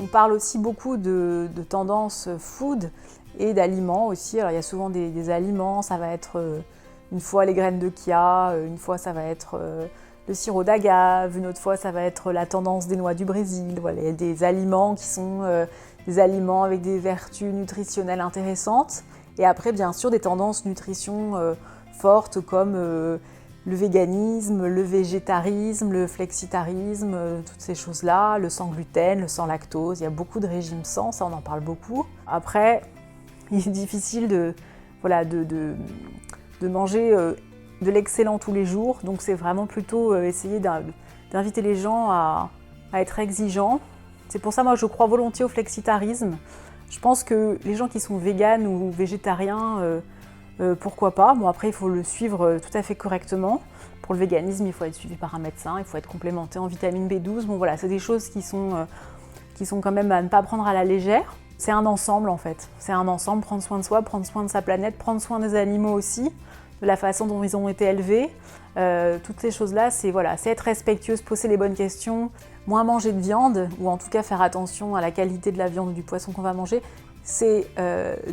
On parle aussi beaucoup de tendances food et d'aliments aussi. Alors il y a souvent des aliments, ça va être une fois les graines de chia, une fois ça va être le sirop d'agave, une autre fois ça va être la tendance des noix du Brésil. Voilà, il y a des aliments qui sont des aliments avec des vertus nutritionnelles intéressantes. Et après, bien sûr, des tendances nutrition fortes comme le véganisme, le végétarisme, le flexitarisme, toutes ces choses-là, le sans gluten, le sans lactose. Il y a beaucoup de régimes sans, ça on en parle beaucoup. Après, il est difficile de manger de l'excellent tous les jours, donc c'est vraiment plutôt essayer d'inviter les gens à être exigeants. C'est pour ça moi je crois volontiers au flexitarisme. Je pense que les gens qui sont véganes ou végétariens, pourquoi pas. Bon après il faut le suivre tout à fait correctement. Pour le véganisme il faut être suivi par un médecin, il faut être complémenté en vitamine B12. Bon voilà, c'est des choses qui sont quand même à ne pas prendre à la légère. C'est un ensemble en fait, c'est un ensemble, prendre soin de soi, prendre soin de sa planète, prendre soin des animaux aussi, de la façon dont ils ont été élevés. Toutes ces choses-là, c'est être respectueux, se poser les bonnes questions, moins manger de viande, ou en tout cas faire attention à la qualité de la viande ou du poisson qu'on va manger. C'est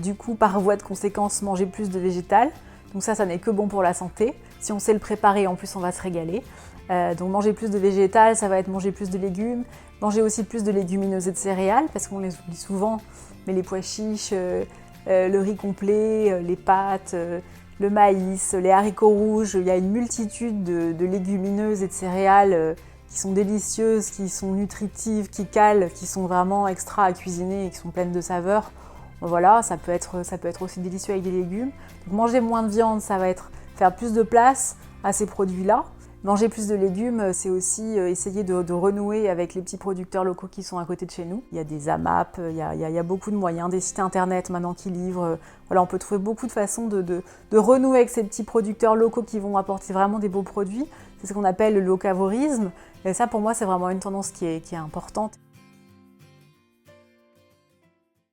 du coup par voie de conséquence manger plus de végétal. Donc ça n'est que bon pour la santé. Si on sait le préparer, en plus on va se régaler. Donc manger plus de végétal, ça va être manger plus de légumes, manger aussi plus de légumineuses et de céréales, parce qu'on les oublie souvent, mais les pois chiches, le riz complet, les pâtes, le maïs, les haricots rouges, il y a une multitude de légumineuses et de céréales qui sont délicieuses, qui sont nutritives, qui calent, qui sont vraiment extra à cuisiner et qui sont pleines de saveurs. Voilà, ça peut être aussi délicieux avec des légumes. Donc manger moins de viande, ça va être faire plus de place à ces produits-là. Manger plus de légumes, c'est aussi essayer de renouer avec les petits producteurs locaux qui sont à côté de chez nous. Il y a des AMAP, il y a beaucoup de moyens, des sites internet maintenant qui livrent. Voilà, on peut trouver beaucoup de façons de renouer avec ces petits producteurs locaux qui vont apporter vraiment des beaux produits. C'est ce qu'on appelle le locavorisme. Et ça, pour moi, c'est vraiment une tendance qui est importante.